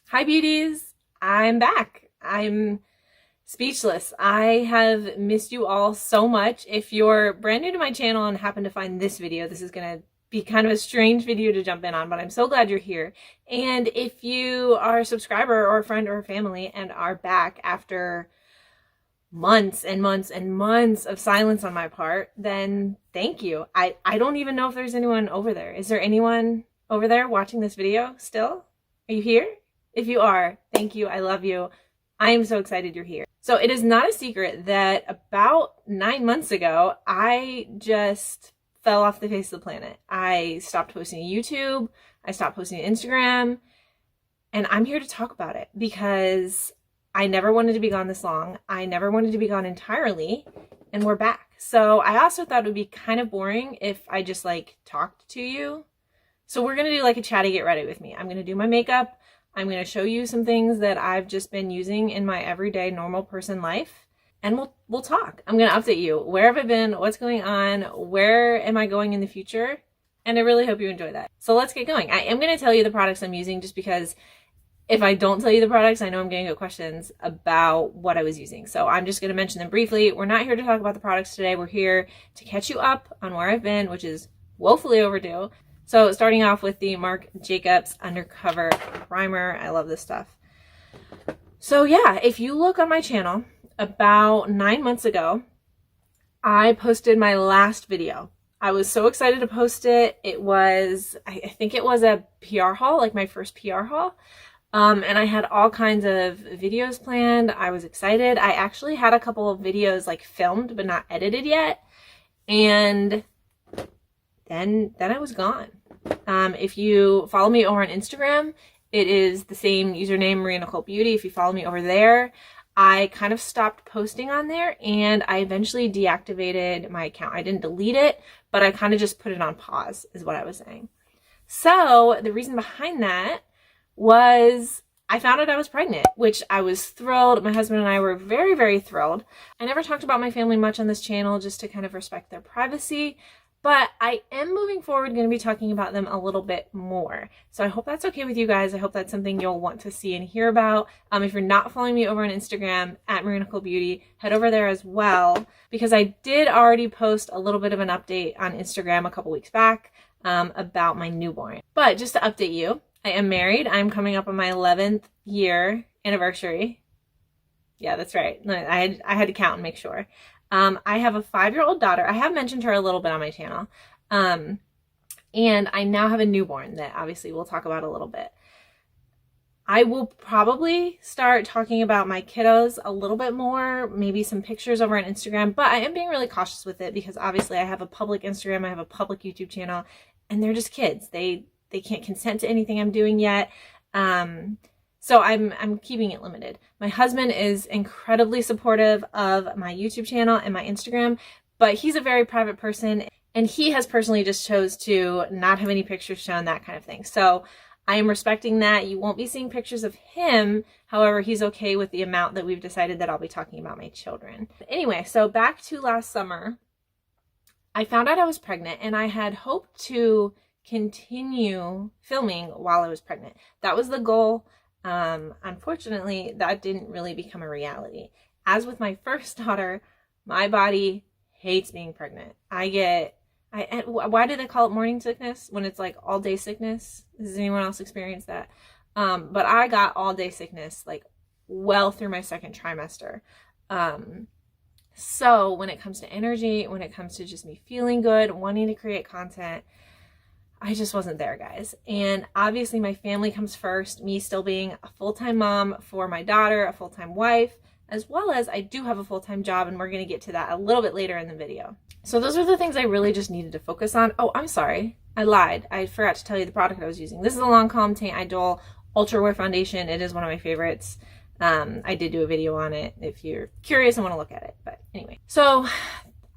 Hi beauties, I'm back. I'm speechless. I have missed you all so much. If you're brand new to my channel and happen to find this video, this is gonna be kind of a strange video to jump in on, but I'm so glad you're here. And if you are a subscriber or a friend or a family and are back after months and months and months of silence on my part, then thank you. I don't even know if there's anyone over there. Is there anyone over there watching this video still? Are you here? If you are, thank you. I love you. I am so excited you're here. So it is not a secret that about 9 months ago, I just fell off the face of the planet. I stopped posting to YouTube. I stopped posting to Instagram. And I'm here to talk about it because I never wanted to be gone this long. I never wanted to be gone entirely. And we're back. So I also thought it would be kind of boring if I just like talked to you. So we're going to do like a chatty get ready with me. I'm going to do my makeup. I'm going to show you some things that I've just been using in my everyday normal person life, and we'll talk. I'm going to update you. Where have I been? What's going on? Where am I going in the future? And I really hope you enjoy that. So let's get going. I am going to tell you the products I'm using just because if I don't tell you the products, I know I'm going to get questions about what I was using. So I'm just going to mention them briefly. We're not here to talk about the products today. We're here to catch you up on where I've been, which is woefully overdue. So starting off with the Marc Jacobs Undercover Primer. I love this stuff. So yeah, if you look on my channel, about 9 months ago, I posted my last video. I was so excited to post it. It was, I think it was a PR haul, like my first PR haul. And I had all kinds of videos planned. I was excited. I actually had a couple of videos like filmed, but not edited yet. And then I was gone. If you follow me over on Instagram, it is the same username, Marina Cult Beauty. If you follow me over there, I kind of stopped posting on there and I eventually deactivated my account. I didn't delete it, but I kind of just put it on pause is what I was saying. So the reason behind that was I found out I was pregnant, which I was thrilled. My husband and I were very, very thrilled. I never talked about my family much on this channel just to kind of respect their privacy. But I am moving forward going to be talking about them a little bit more. So I hope that's okay with you guys. I hope that's something you'll want to see and hear about. If you're not following me over on Instagram at Marina Cult Beauty, head over there as well, because I did already post a little bit of an update on Instagram a couple weeks back about my newborn. But just to update you, I am married. I'm coming up on my 11th year anniversary. Yeah, that's right. I had to count and make sure. I have a 5-year-old daughter. I have mentioned her a little bit on my channel. And I now have a newborn that obviously we'll talk about a little bit. I will probably start talking about my kiddos a little bit more, maybe some pictures over on Instagram, but I am being really cautious with it because obviously I have a public Instagram, I have a public YouTube channel, and they're just kids. They can't consent to anything I'm doing yet. So I'm keeping it limited. My husband is incredibly supportive of my YouTube channel and my Instagram, but he's a very private person and he has personally just chose to not have any pictures shown, that kind of thing. So I am respecting that. You won't be seeing pictures of him. However, he's okay with the amount that we've decided that I'll be talking about my children. Anyway, so back to last summer, I found out I was pregnant and I had hoped to continue filming while I was pregnant. That was the goal. Unfortunately, that didn't really become a reality. As with my first daughter, my body hates being pregnant. Why do they call it morning sickness when it's like all day sickness? Does anyone else experience that? But I got all day sickness like well through my second trimester. So when it comes to energy, when it comes to just me feeling good, wanting to create content, I just wasn't there, guys. And obviously my family comes first, me still being a full-time mom for my daughter, a full-time wife, as well as I do have a full-time job, and we're going to get to that a little bit later in the video. So those are the things I really just needed to focus on. Oh, I'm sorry. I lied. I forgot to tell you the product I was using. This is a Lancome Teint Idol Ultra Wear Foundation. It is one of my favorites. I did do a video on it if you're curious and want to look at it. But anyway, so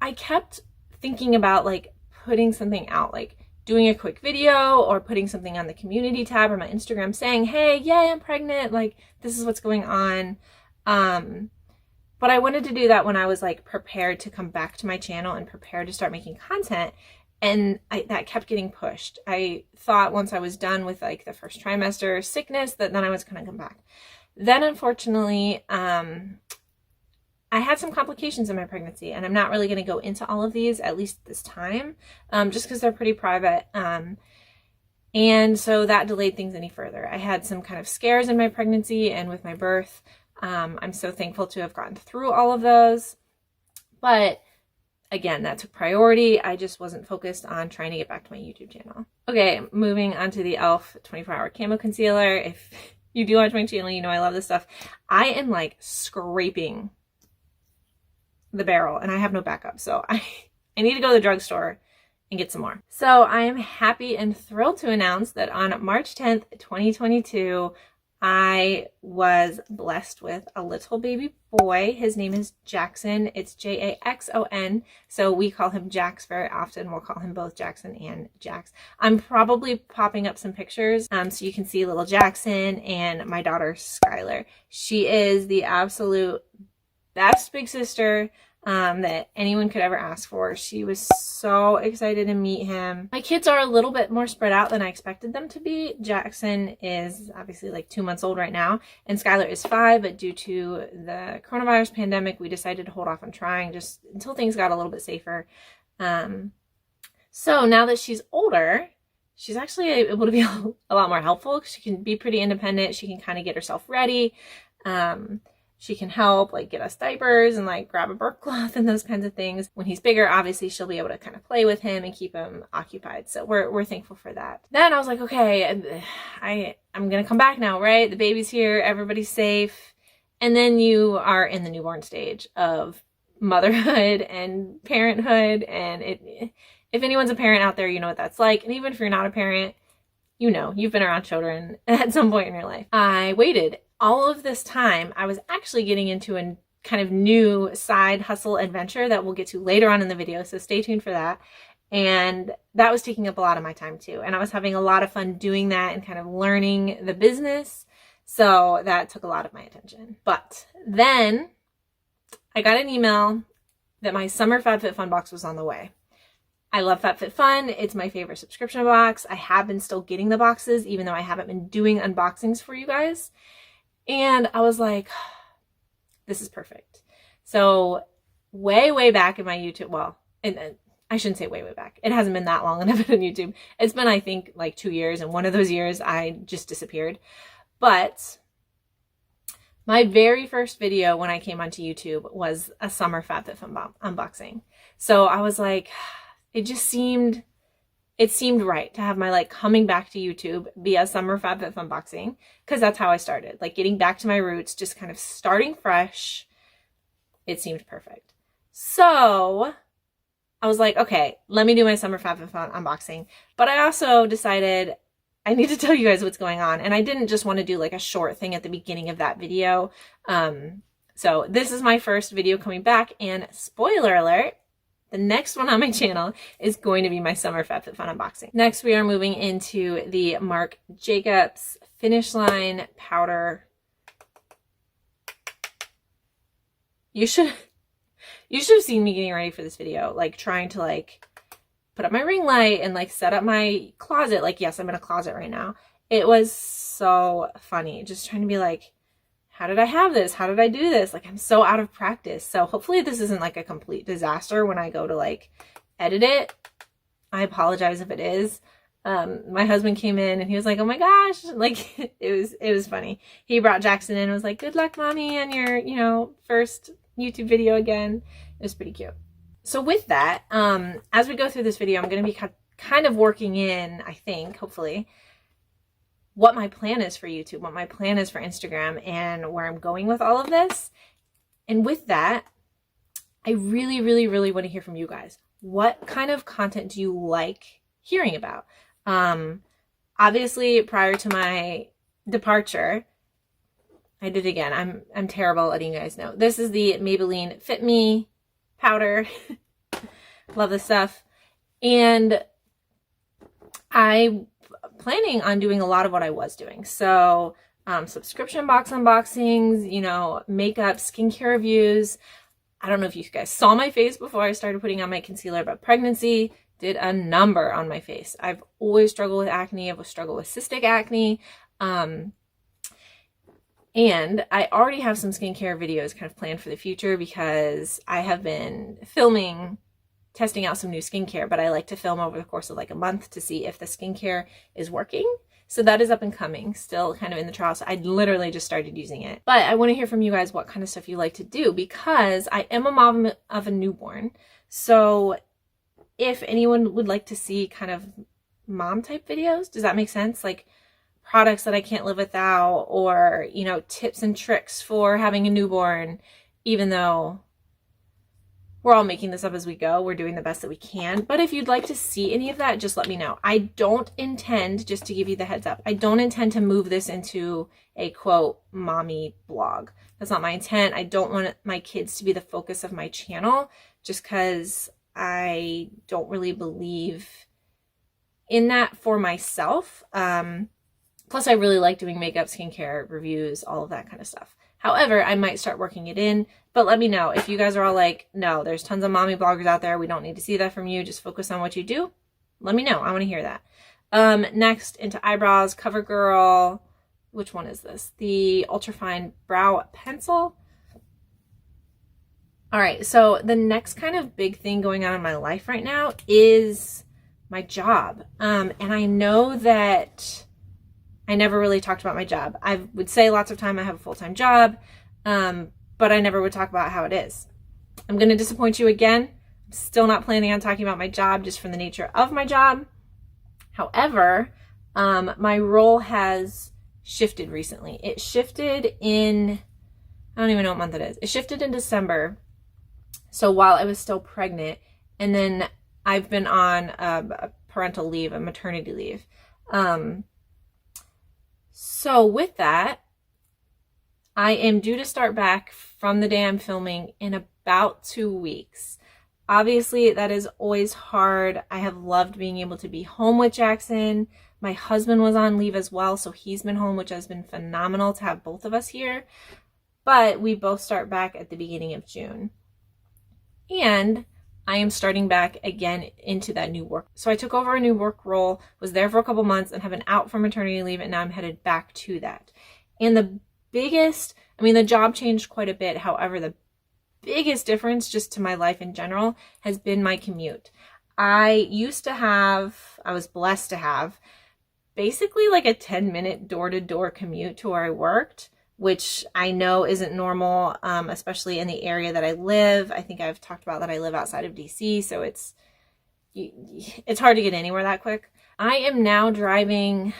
I kept thinking about like putting something out, like doing a quick video or putting something on the community tab or my Instagram saying, hey, yay, I'm pregnant. Like, this is what's going on. But I wanted to do that when I was like prepared to come back to my channel and prepared to start making content. And that kept getting pushed. I thought once I was done with like the first trimester sickness that then I was going to come back. Then unfortunately, I had some complications in my pregnancy, and I'm not really going to go into all of these, at least this time, just because they're pretty private. And so that delayed things any further. I had some kind of scares in my pregnancy and with my birth. I'm so thankful to have gotten through all of those. But again, that took priority. I just wasn't focused on trying to get back to my YouTube channel. Okay, moving on to the e.l.f. 24-hour camo concealer. If you do watch my channel, you know I love this stuff. I am like scraping the barrel and I have no backup. So I need to go to the drugstore and get some more. So I am happy and thrilled to announce that on March 10th, 2022, I was blessed with a little baby boy. His name is Jackson. It's Jaxon. So we call him Jax very often. We'll call him both Jackson and Jax. I'm probably popping up some pictures so you can see little Jackson and my daughter Skylar. She is the absolute best big sister that anyone could ever ask for. She was so excited to meet him. My kids are a little bit more spread out than I expected them to be. Jackson is obviously like 2 months old right now, and Skylar is 5, but due to the coronavirus pandemic, we decided to hold off on trying just until things got a little bit safer. So now that she's older, she's actually able to be a lot more helpful. She can be pretty independent. She can kind of get herself ready. She can help like get us diapers and like grab a burp cloth and those kinds of things. When he's bigger, obviously she'll be able to kind of play with him and keep him occupied. So we're thankful for that. Then I was like, okay, I'm gonna come back now, right? The baby's here, everybody's safe. And then you are in the newborn stage of motherhood and parenthood. And if anyone's a parent out there, you know what that's like. And even if you're not a parent, you know, you've been around children at some point in your life. I waited. All of this time, I was actually getting into a kind of new side hustle adventure that we'll get to later on in the video, so stay tuned for that. And that was taking up a lot of my time too. And I was having a lot of fun doing that and kind of learning the business. So that took a lot of my attention. But then I got an email that my summer FabFitFun box was on the way. I love FabFitFun. It's my favorite subscription box. I have been still getting the boxes, even though I haven't been doing unboxings for you guys. And I was like, this is perfect. So way back in my YouTube, well, and I shouldn't say way back. It hasn't been that long that I've been on YouTube. It's been, I think, like 2 years. And one of those years, I just disappeared. But my very first video when I came onto YouTube was a summer FabFitFun unboxing. So I was like, it seemed right to have my like coming back to YouTube be a summer FabFitFun unboxing, because that's how I started, like getting back to my roots, just kind of starting fresh. It seemed perfect. So I was like, okay, let me do my summer FabFitFun unboxing. But I also decided I need to tell you guys what's going on. And I didn't just want to do like a short thing at the beginning of that video. So this is my first video coming back, and spoiler alert, the next one on my channel is going to be my summer FabFitFun unboxing. Next, we are moving into the Marc Jacobs Finish Line Powder. You should have seen me getting ready for this video, like trying to like put up my ring light and like set up my closet. Like, yes, I'm in a closet right now. It was so funny, just trying to be like, how did I have this? How did I do this? Like, I'm so out of practice. So hopefully this isn't like a complete disaster when I go to like edit it. I apologize if it is. My husband came in and he was like, oh my gosh, like it was funny. He brought Jackson in and was like, good luck, mommy, on your, you know, first YouTube video again. It was pretty cute. So with that, as we go through this video, I'm going to be kind of working in, I think, hopefully, what my plan is for YouTube, what my plan is for Instagram, and where I'm going with all of this. And with that, I really want to hear from you guys. What kind of content do you like hearing about? Obviously, prior to my departure, I did it again. I'm terrible at letting you guys know. This is the Maybelline Fit Me powder. Love this stuff. And I'm planning on doing a lot of what I was doing. So subscription box unboxings, you know, makeup, skincare reviews. I don't know if you guys saw my face before I started putting on my concealer, but pregnancy, did a number on my face. I've always struggled with acne. I've struggled with cystic acne. And I already have some skincare videos kind of planned for the future because I have been testing out some new skincare, but I like to film over the course of like a month to see if the skincare is working. So that is up and coming, still kind of in the trial. So I literally just started using it. But I want to hear from you guys what kind of stuff you like to do, because I am a mom of a newborn. So if anyone would like to see kind of mom type videos, does that make sense? Like products that I can't live without, or, you know, tips and tricks for having a newborn, even though we're all making this up as we go. We're doing the best that we can. But if you'd like to see any of that, just let me know. I don't intend, just to give you the heads up, I don't intend to move this into a quote mommy blog. That's not my intent. I don't want my kids to be the focus of my channel, just because I don't really believe in that for myself. Plus I really like doing makeup, skincare, reviews, all of that kind of stuff. However, I might start working it in, but let me know if you guys are all like, no, there's tons of mommy bloggers out there. We don't need to see that from you. Just focus on what you do. Let me know. I want to hear that. Next, into eyebrows, CoverGirl. Which one is this? The Ultrafine Brow Pencil. All right. So the next kind of big thing going on in my life right now is my job. And I know that I never really talked about my job. I would say lots of time I have a full-time job, but I never would talk about how it is. I'm going to disappoint you again. I'm still not planning on talking about my job just from the nature of my job. However, my role has shifted recently. It shifted in, I don't even know what month it is. It shifted in December. So while I was still pregnant, and then I've been on a parental leave, a maternity leave. So with that, I am due to start back from the day I'm filming in about 2 weeks. Obviously, that is always hard. I have loved being able to be home with Jackson. My husband was on leave as well, so he's been home, which has been phenomenal to have both of us here. But we both start back at the beginning of June. And I am starting back again into that new work. So I took over a new work role, was there for a couple months, and have been out for maternity leave, and now I'm headed back to that. And the biggest, I mean, the job changed quite a bit. However, the biggest difference just to my life in general has been my commute. I was blessed to have basically like a 10-minute door-to-door commute to where I worked, which I know isn't normal, especially in the area that I live. I think I've talked about that I live outside of DC, so it's hard to get anywhere that quick. I am now driving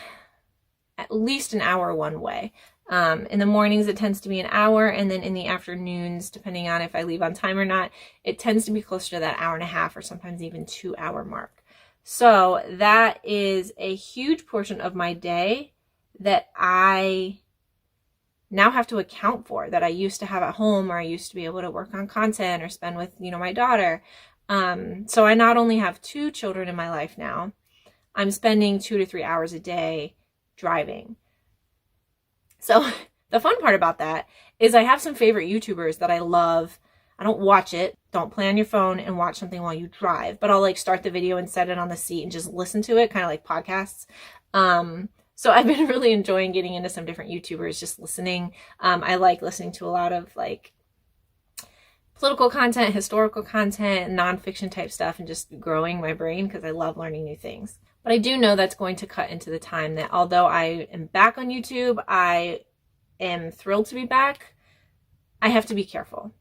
at least an hour one way. In the mornings, it tends to be an hour, and then in the afternoons, depending on if I leave on time or not, it tends to be closer to that hour and a half or sometimes even 2-hour mark. So that is a huge portion of my day that I now have to account for, that I used to have at home, or I used to be able to work on content or spend with, my daughter. So I not only have 2 children in my life now, I'm spending 2 to 3 hours a day driving. So the fun part about that is I have some favorite YouTubers that I love. I don't watch it. Don't play on your phone and watch something while you drive, but I'll like start the video and set it on the seat and just listen to it, kind of like podcasts. So I've been really enjoying getting into some different YouTubers, just listening. I like listening to a lot of like political content, historical content, nonfiction type stuff, and just growing my brain because I love learning new things. But I do know that's going to cut into the time that although I am back on YouTube, I am thrilled to be back. I have to be careful.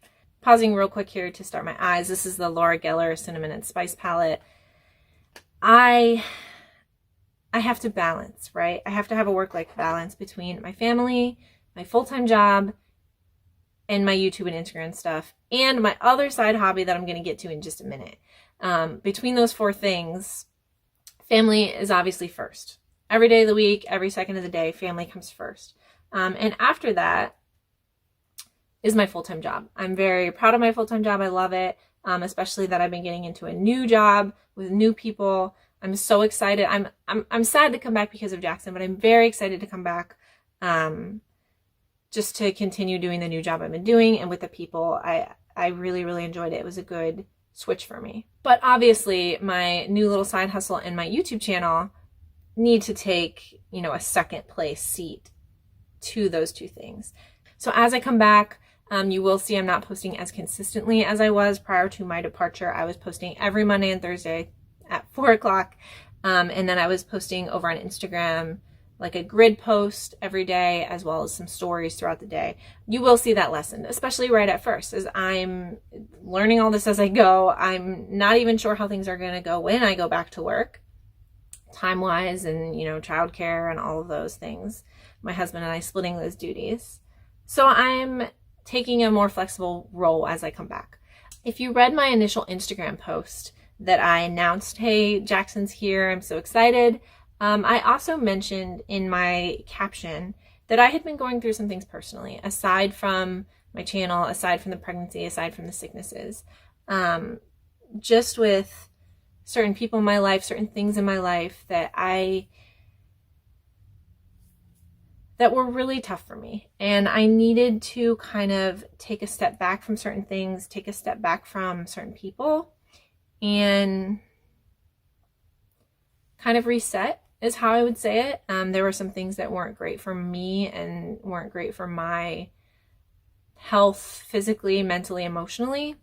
Pausing real quick here to start my eyes. This is the Laura Geller Cinnamon and Spice palette. I have to balance, right? I have to have a work-life balance between my family, my full-time job, and my YouTube and Instagram stuff, and my other side hobby that I'm going to get to in just a minute. Between those 4 things, family is obviously first. Every day of the week, every second of the day, family comes first. And after that is my full-time job. I'm very proud of my full-time job. I love it, especially that I've been getting into a new job with new people. I'm so excited. I'm sad to come back because of Jackson, but I'm very excited to come back just to continue doing the new job I've been doing, and with the people. I really, really enjoyed it. It was a good switch for me. But obviously my new little side hustle and my YouTube channel need to take, you know, a second place seat to those two things. So as I come back, you will see I'm not posting as consistently as I was prior to my departure. I was posting every Monday and Thursday at 4 o'clock. And then I was posting over on Instagram, like a grid post every day, as well as some stories throughout the day. You will see that lessened, especially right at first, as I'm learning all this as I go. I'm not even sure how things are going to go when I go back to work, time-wise, and, you know, childcare and all of those things. My husband and I splitting those duties. So I'm taking a more flexible role as I come back. If you read my initial Instagram post that I announced, hey, Jackson's here, I'm so excited, I also mentioned in my caption that I had been going through some things personally, aside from my channel, aside from the pregnancy, aside from the sicknesses, just with certain people in my life, certain things in my life that were really tough for me. And I needed to kind of take a step back from certain things, take a step back from certain people, and kind of reset is how I would say it. There were some things that weren't great for me and weren't great for my health, physically, mentally, emotionally.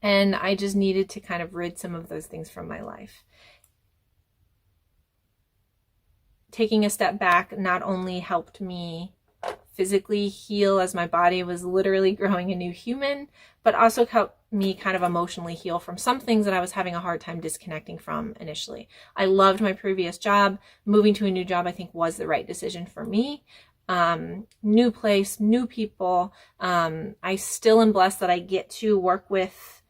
And I just needed to kind of rid some of those things from my life. Taking a step back not only helped me physically heal as my body was literally growing a new human, but also helped me kind of emotionally heal from some things that I was having a hard time disconnecting from initially. I loved my previous job. Moving to a new job, I think, was the right decision for me. New place, new people. I still am blessed that I get to work with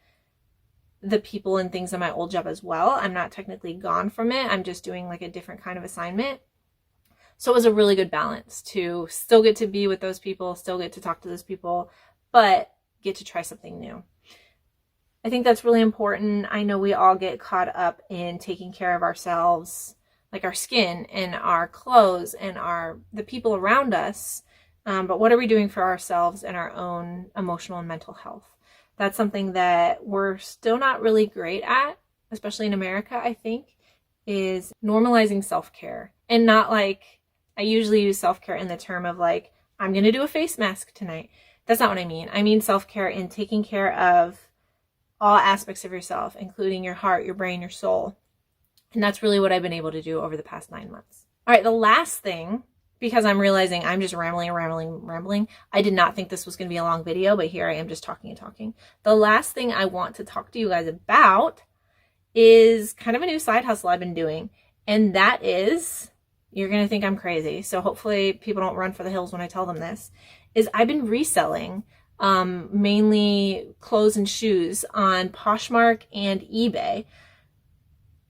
the people and things in my old job as well. I'm not technically gone from it. I'm just doing like a different kind of assignment. So it was a really good balance to still get to be with those people, still get to talk to those people, but get to try something new. I think that's really important. I know we all get caught up in taking care of ourselves, like our skin and our clothes and the people around us. But what are we doing for ourselves and our own emotional and mental health? That's something that we're still not really great at, especially in America, I think, is normalizing self-care. And not like, I usually use self-care in the term of like, I'm going to do a face mask tonight. That's not what I mean. I mean self-care in taking care of all aspects of yourself, including your heart, your brain, your soul. And that's really what I've been able to do over the past 9 months. All right, the last thing, because I'm realizing I'm just rambling. I did not think this was going to be a long video, but here I am just talking and talking. The last thing I want to talk to you guys about is kind of a new side hustle I've been doing. And that is, you're going to think I'm crazy, so hopefully people don't run for the hills when I tell them this, is I've been reselling mainly clothes and shoes on Poshmark and eBay.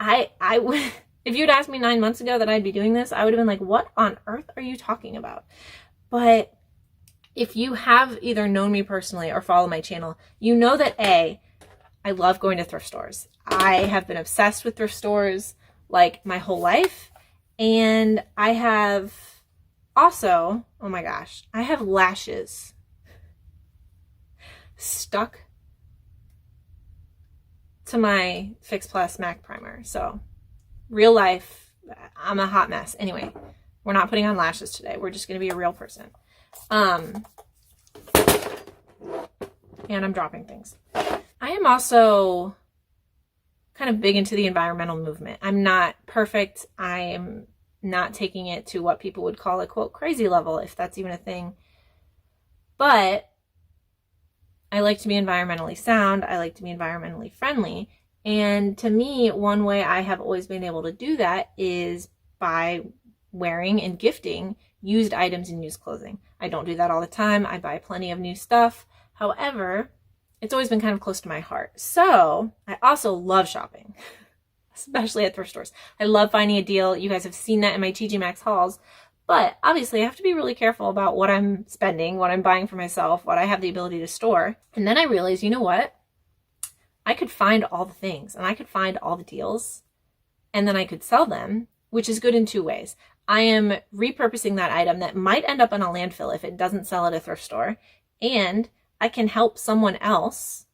If you'd asked me 9 months ago that I'd be doing this, I would have been like, what on earth are you talking about? But if you have either known me personally or follow my channel, you know that I love going to thrift stores. I have been obsessed with thrift stores like my whole life. And I have also, oh my gosh, I have lashes stuck to my Fix Plus MAC primer. So real life, I'm a hot mess. Anyway, we're not putting on lashes today. We're just going to be a real person. And I'm dropping things. I am also kind of big into the environmental movement. I'm not perfect. I am not taking it to what people would call a quote crazy level, if that's even a thing. But I like to be environmentally sound. I like to be environmentally friendly. And to me, one way I have always been able to do that is by wearing and gifting used items and used clothing. I don't do that all the time. I buy plenty of new stuff. However, it's always been kind of close to my heart. So I also love shopping, especially at thrift stores. I love finding a deal. You guys have seen that in my TJ Maxx hauls. But obviously I have to be really careful about what I'm spending, what I'm buying for myself, what I have the ability to store. And then I realized, you know what? I could find all the things and I could find all the deals and then I could sell them, which is good in two ways. I am repurposing that item that might end up in a landfill if it doesn't sell at a thrift store, and I can help someone else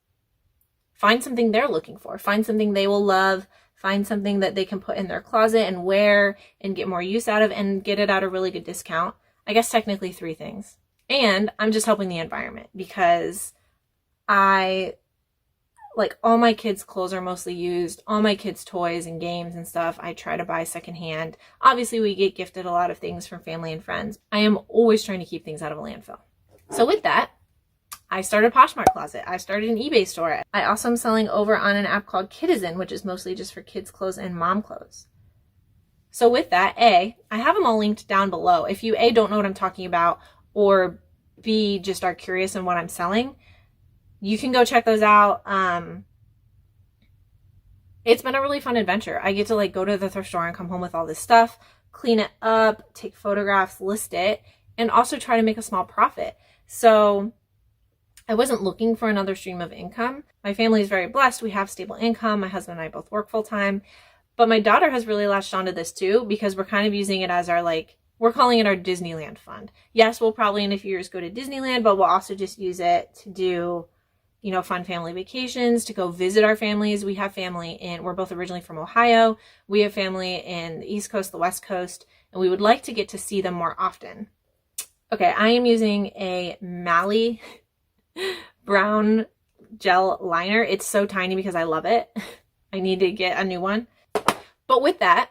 find something they're looking for, find something they will love, find something that they can put in their closet and wear and get more use out of and get it at a really good discount. I guess technically 3 things. And I'm just helping the environment because like all my kids' clothes are mostly used, all my kids' toys and games and stuff I try to buy secondhand. Obviously we get gifted a lot of things from family and friends. I am always trying to keep things out of a landfill. So with that, I started a Poshmark closet. I started an eBay store. I also am selling over on an app called Kitizen, which is mostly just for kids' clothes and mom clothes. So with that, I have them all linked down below. If you don't know what I'm talking about, or B, just are curious in what I'm selling, you can go check those out. It's been a really fun adventure. I get to like go to the thrift store and come home with all this stuff, clean it up, take photographs, list it, and also try to make a small profit. So I wasn't looking for another stream of income. My family is very blessed. We have stable income. My husband and I both work full time. But my daughter has really latched onto this too, because we're kind of using it as our we're calling it our Disneyland fund. Yes, we'll probably in a few years go to Disneyland, but we'll also just use it to do, fun family vacations, to go visit our families. We have family we're both originally from Ohio. We have family in the East Coast, the West Coast, and we would like to get to see them more often. Okay, I am using a Mally brown gel liner. It's so tiny because I love it. I need to get a new one. But with that,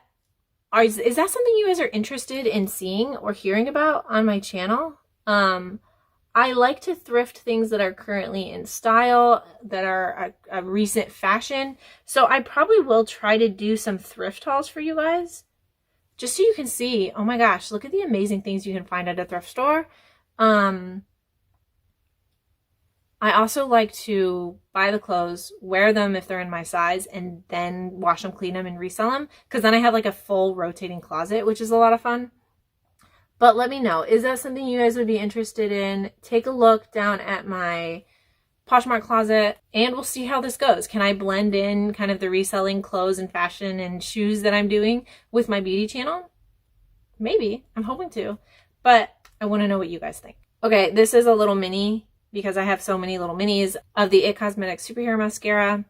is that something you guys are interested in seeing or hearing about on my channel? I like to thrift things that are currently in style, that are a recent fashion. So I probably will try to do some thrift hauls for you guys, just so you can see, oh my gosh, look at the amazing things you can find at a thrift store. I also like to buy the clothes, wear them if they're in my size, and then wash them, clean them, and resell them. Because then I have like a full rotating closet, which is a lot of fun. But let me know, is that something you guys would be interested in? Take a look down at my Poshmark closet, and we'll see how this goes. Can I blend in kind of the reselling clothes and fashion and shoes that I'm doing with my beauty channel? Maybe. I'm hoping to. But I want to know what you guys think. Okay, this is a little mini, because I have so many little minis of the It Cosmetics Superhero Mascara.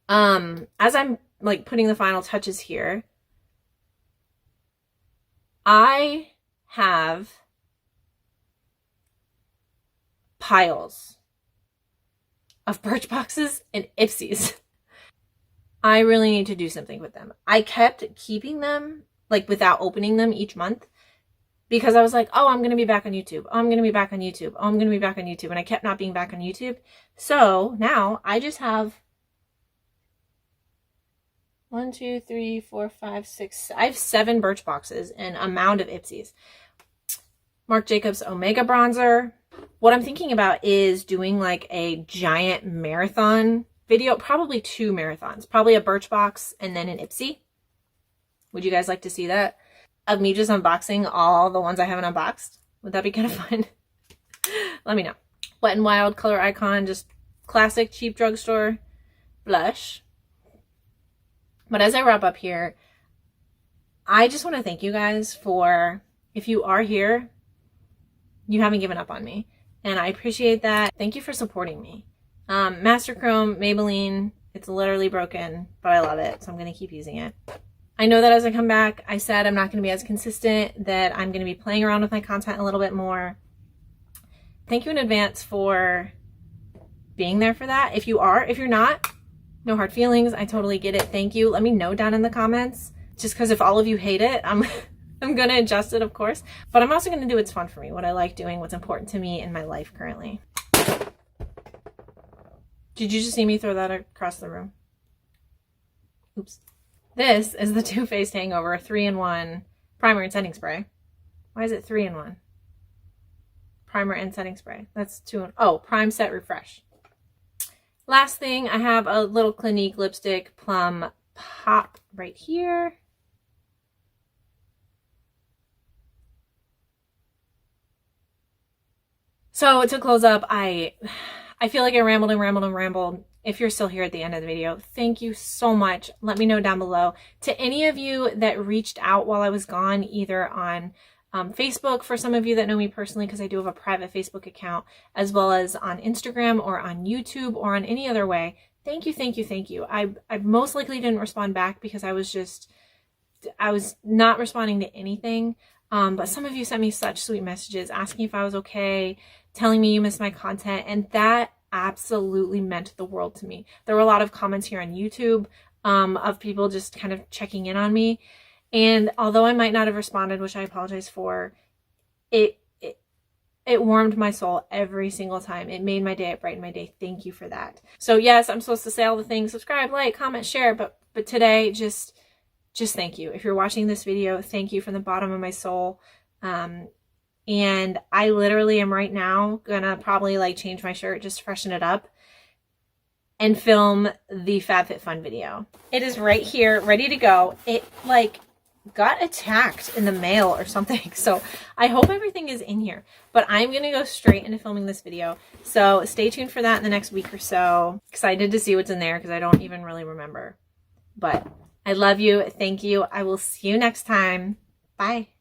As I'm like putting the final touches here, I have piles of Birchboxes and Ipsies. I really need to do something with them. I kept keeping them like without opening them each month, because I was like, oh, I'm going to be back on YouTube. Oh, I'm going to be back on YouTube. Oh, I'm going to be back on YouTube. And I kept not being back on YouTube. So now I just have 1, 2, 3, 4, 5, 6. I have 7 Birchboxes and a mound of Ipsies. Marc Jacobs Omega Bronzer. What I'm thinking about is doing like a giant marathon video. Probably 2 marathons. Probably a Birchbox and then an Ipsy. Would you guys like to see that? Of me just unboxing all the ones I haven't unboxed. Would that be kind of fun? Let me know. Wet n Wild Color Icon, just classic cheap drugstore blush. But as I wrap up here, I just want to thank you guys for, if you are here, you haven't given up on me. And I appreciate that. Thank you for supporting me. Master Chrome, Maybelline, it's literally broken, but I love it, so I'm going to keep using it. I know that as I come back, I said I'm not going to be as consistent, that I'm going to be playing around with my content a little bit more. Thank you in advance for being there for that. If you are, if you're not, no hard feelings. I totally get it. Thank you. Let me know down in the comments, just because if all of you hate it, I'm going to adjust it, of course. But I'm also going to do what's fun for me, what I like doing, what's important to me in my life currently. Did you just see me throw that across the room? Oops. This is the Too Faced Hangover 3-in-1 primer and setting spray. Why is it 3-in-1? Primer and setting spray. That's 2 oh, prime, set, refresh. Last thing, I have a little Clinique lipstick plum pop right here. So to close up, I feel like I rambled and rambled and rambled. If you're still here at the end of the video, thank you so much. Let me know down below. To any of you that reached out while I was gone, either on Facebook for some of you that know me personally, because I do have a private Facebook account, as well as on Instagram or on YouTube or on any other way. Thank you, thank you, thank you. I most likely didn't respond back because I was not responding to anything. But some of you sent me such sweet messages asking if I was okay, telling me you missed my content, and that absolutely meant the world to me. There were a lot of comments here on YouTube of people just kind of checking in on me. And although I might not have responded, which I apologize for, it warmed my soul every single time. It made my day, it brightened my day. Thank you for that. So yes, I'm supposed to say all the things, subscribe, like, comment, share, but today, just thank you. If you're watching this video, thank you from the bottom of my soul. And I literally am right now gonna probably like change my shirt, just freshen it up, and film the FabFitFun video. It is right here, ready to go. It like got attacked in the mail or something, so I hope everything is in here. But I'm gonna go straight into filming this video, so stay tuned for that in the next week or so. Excited to see what's in there because I don't even really remember. But I love you. Thank you. I will see you next time. Bye.